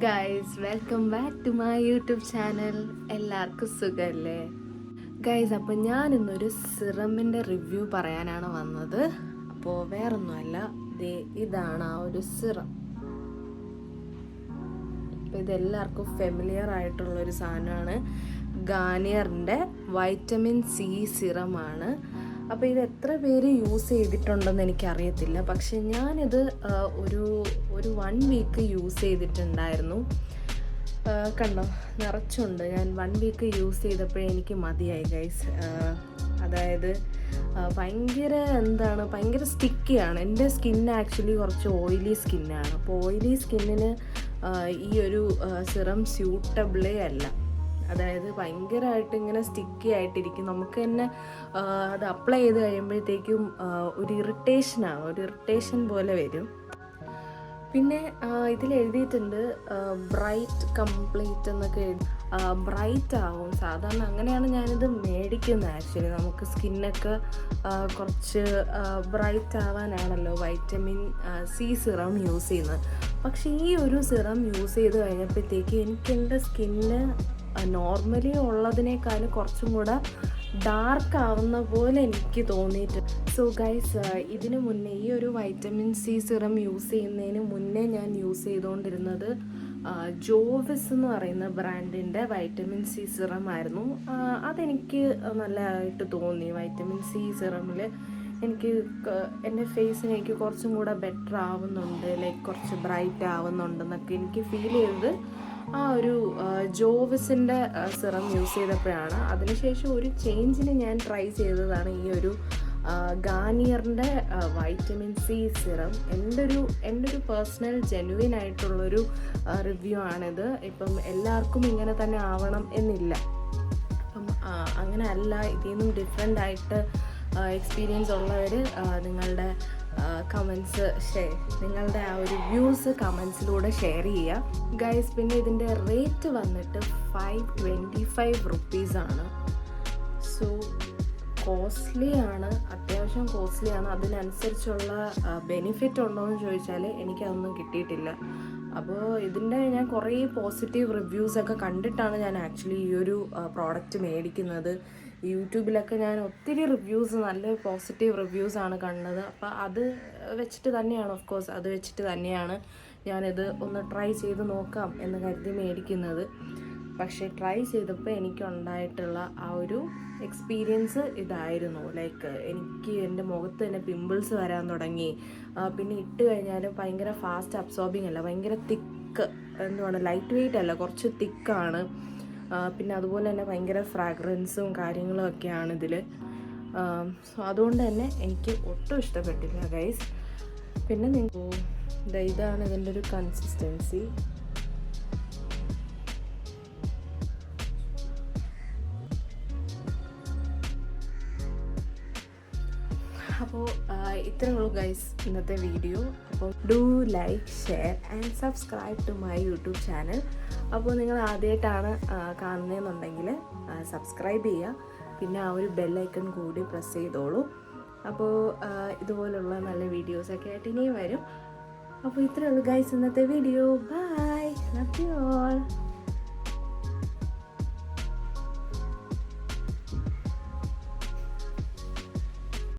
Guys, welcome back to my YouTube channel. എല്ലാവർക്കും സുഖമല്ലേ guys? അപ്പം ഞാൻ ഇന്നൊരു സിറമിൻ്റെ റിവ്യൂ പറയാനാണ് വന്നത്. അപ്പോൾ വേറൊന്നുമല്ല, ഇതാണ് ആ ഒരു സിറം. അപ്പോൾ ഇതെല്ലാവർക്കും ഫെമിലിയർ ആയിട്ടുള്ളൊരു സാധനമാണ്. ഗാർണിയറിൻ്റെ വൈറ്റമിൻ സി സിറമാണ്. അപ്പോൾ ഇത് എത്ര പേര് യൂസ് ചെയ്തിട്ടുണ്ടെന്ന് എനിക്കറിയത്തില്ല, പക്ഷെ ഞാനിത് ഒരു 1 വീക്ക് യൂസ് ചെയ്തിട്ടുണ്ടായിരുന്നു. കണ്ടോ, നിറച്ചുണ്ട്. ഞാൻ 1 വീക്ക് യൂസ് ചെയ്തപ്പോഴേ എനിക്ക് മതിയായി ഗൈസ്. അതായത് ഭയങ്കര സ്റ്റിക്കിയാണ്. എൻ്റെ സ്കിന്ന് ആക്ച്വലി കുറച്ച് ഓയിലി സ്കിന്നാണ്. അപ്പോൾ ഓയിലി സ്കിന്നിന് ഈ ഒരു സിറം സ്യൂട്ടബിളേ അല്ല. അതായത് ഭയങ്കരമായിട്ട് ഇങ്ങനെ സ്റ്റിക്കി ആയിട്ടിരിക്കും. നമുക്ക് തന്നെ അത് അപ്ലൈ ചെയ്ത് കഴിയുമ്പോഴത്തേക്കും ഒരു ഇറിറ്റേഷൻ പോലെ വരും. പിന്നെ ഇതിൽ എഴുതിയിട്ടുണ്ട് ബ്രൈറ്റ് കംപ്ലീറ്റ് എന്നൊക്കെ ബ്രൈറ്റ് ആവും. സാധാരണ അങ്ങനെയാണ് ഞാനിത് മേടിക്കുന്നത്. ആക്ച്വലി നമുക്ക് സ്കിന്നൊക്കെ കുറച്ച് ബ്രൈറ്റ് ആവാനാണല്ലോ വൈറ്റമിൻ സി സിറം യൂസ് ചെയ്യുന്നത്. പക്ഷേ ഈ ഒരു സിറം യൂസ് ചെയ്ത് കഴിഞ്ഞപ്പോഴത്തേക്ക് എനിക്ക് എൻ്റെ സ്കിന്ന് നോർമലി ഉള്ളതിനേക്കാളും കുറച്ചും കൂടെ ഡാർക്ക് ആവുന്ന പോലെ എനിക്ക് തോന്നിയിട്ടുണ്ട്. സോ ഗൈസ്, ഇതിന് മുന്നേ ഈ ഒരു വൈറ്റമിൻ സി സിറം യൂസ് ചെയ്യുന്നതിന് മുന്നേ ഞാൻ യൂസ് ചെയ്തുകൊണ്ടിരുന്നത് ജോവിസ് എന്ന് പറയുന്ന ബ്രാൻഡിൻ്റെ വൈറ്റമിൻ സി സിറം ആയിരുന്നു. അതെനിക്ക് നല്ലതായിട്ട് തോന്നി. വൈറ്റമിൻ സി സിറമിൽ എനിക്ക് എൻ്റെ ഫേസിന് എനിക്ക് കുറച്ചും കൂടെ ബെറ്റർ ആവുന്നുണ്ട്, ലൈക്ക് കുറച്ച് ബ്രൈറ്റ് ആവുന്നുണ്ടെന്നൊക്കെ എനിക്ക് ഫീൽ ചെയ്തത് ആ ഒരു ജോവിസിൻ്റെ സിറം യൂസ് ചെയ്തപ്പോഴാണ്. അതിനുശേഷം ഒരു ചേഞ്ചിന് ഞാൻ ട്രൈ ചെയ്തതാണ് ഈ ഒരു ഗാർണിയറിൻ്റെ വൈറ്റമിൻ സി സിറം. എൻ്റെ ഒരു പേഴ്സണൽ ജെനുവിൻ ആയിട്ടുള്ളൊരു റിവ്യൂ ആണിത്. ഇപ്പം എല്ലാവർക്കും ഇങ്ങനെ തന്നെ ആവണം എന്നില്ല. അപ്പം അങ്ങനെ അല്ല, ഇതിൽ നിന്നും ഡിഫറെൻ്റ് ആയിട്ട് എക്സ്പീരിയൻസ് ഉള്ളവർ നിങ്ങളുടെ നിങ്ങളുടെ ആ ഒരു വ്യൂസ് കമൻസിലൂടെ ഷെയർ ചെയ്യുക ഗൈസ്. പിന്നെ ഇതിൻ്റെ റേറ്റ് വന്നിട്ട് 525 റുപ്പീസാണ്. സോ കോസ്റ്റ്ലിയാണ്, അത്യാവശ്യം കോസ്റ്റ്ലിയാണ്. അതിനനുസരിച്ചുള്ള ബെനിഫിറ്റ് ഉണ്ടോ എന്ന് ചോദിച്ചാൽ എനിക്കതൊന്നും കിട്ടിയിട്ടില്ല. അപ്പോൾ ഇതിൻ്റെ ഞാൻ കുറേ പോസിറ്റീവ് റിവ്യൂസൊക്കെ കണ്ടിട്ടാണ് ഞാൻ ആക്ച്വലി ഈ ഒരു പ്രോഡക്റ്റ് മേടിക്കുന്നത്. യൂട്യൂബിലൊക്കെ ഞാൻ ഒത്തിരി നല്ല പോസിറ്റീവ് റിവ്യൂസാണ് കണ്ടത്. അപ്പോൾ അത് വെച്ചിട്ട് തന്നെയാണ് ഞാനിത് ഒന്ന് ട്രൈ ചെയ്ത് നോക്കാം എന്ന് കരുതി മേടിക്കുന്നത്. പക്ഷേ ട്രൈ ചെയ്തപ്പോൾ എനിക്കുണ്ടായിട്ടുള്ള ആ ഒരു എക്സ്പീരിയൻസ് ഇതായിരുന്നു. ലൈക്ക് എനിക്ക് എൻ്റെ മുഖത്ത് തന്നെ പിമ്പിൾസ് വരാൻ തുടങ്ങി. പിന്നെ ഇട്ട് കഴിഞ്ഞാലും ഭയങ്കര ഫാസ്റ്റ് അബ്സോർബിങ് അല്ല, ഭയങ്കര തിക്ക്, ലൈറ്റ് വെയ്റ്റ് അല്ല, കുറച്ച് തിക്കാണ്. പിന്നെ അതുപോലെ തന്നെ ഭയങ്കര ഫ്രാഗ്രൻസും കാര്യങ്ങളും ഒക്കെയാണ് ഇതിൽ. സോ അതുകൊണ്ട് തന്നെ എനിക്ക് ഒട്ടും ഇഷ്ടപ്പെട്ടില്ല ഗൈസ്. പിന്നെ ഇതാണ് ഇതിൻ്റെ ഒരു കൺസിസ്റ്റൻസി. അപ്പോൾ ഇത്രയേ ഉള്ളൂ ഗൈസ് ഇന്നത്തെ വീഡിയോ. അപ്പോൾ do like, share and subscribe to my YouTube channel. അപ്പോൾ നിങ്ങൾ ആദ്യമായിട്ടാണ് കാണുന്നതെന്നുണ്ടെങ്കിൽ സബ്സ്ക്രൈബ് ചെയ്യുക. പിന്നെ ആ ഒരു ബെല്ലൈക്കൺ കൂടി പ്രസ് ചെയ്തോളൂ. അപ്പോൾ ഇതുപോലുള്ള നല്ല വീഡിയോസൊക്കെ ആയിട്ട് ഇനിയും വരും. അപ്പോൾ ഇത്രയേ ഉള്ളൂ ഗൈസ് ഇന്നത്തെ video. Bye, love you all.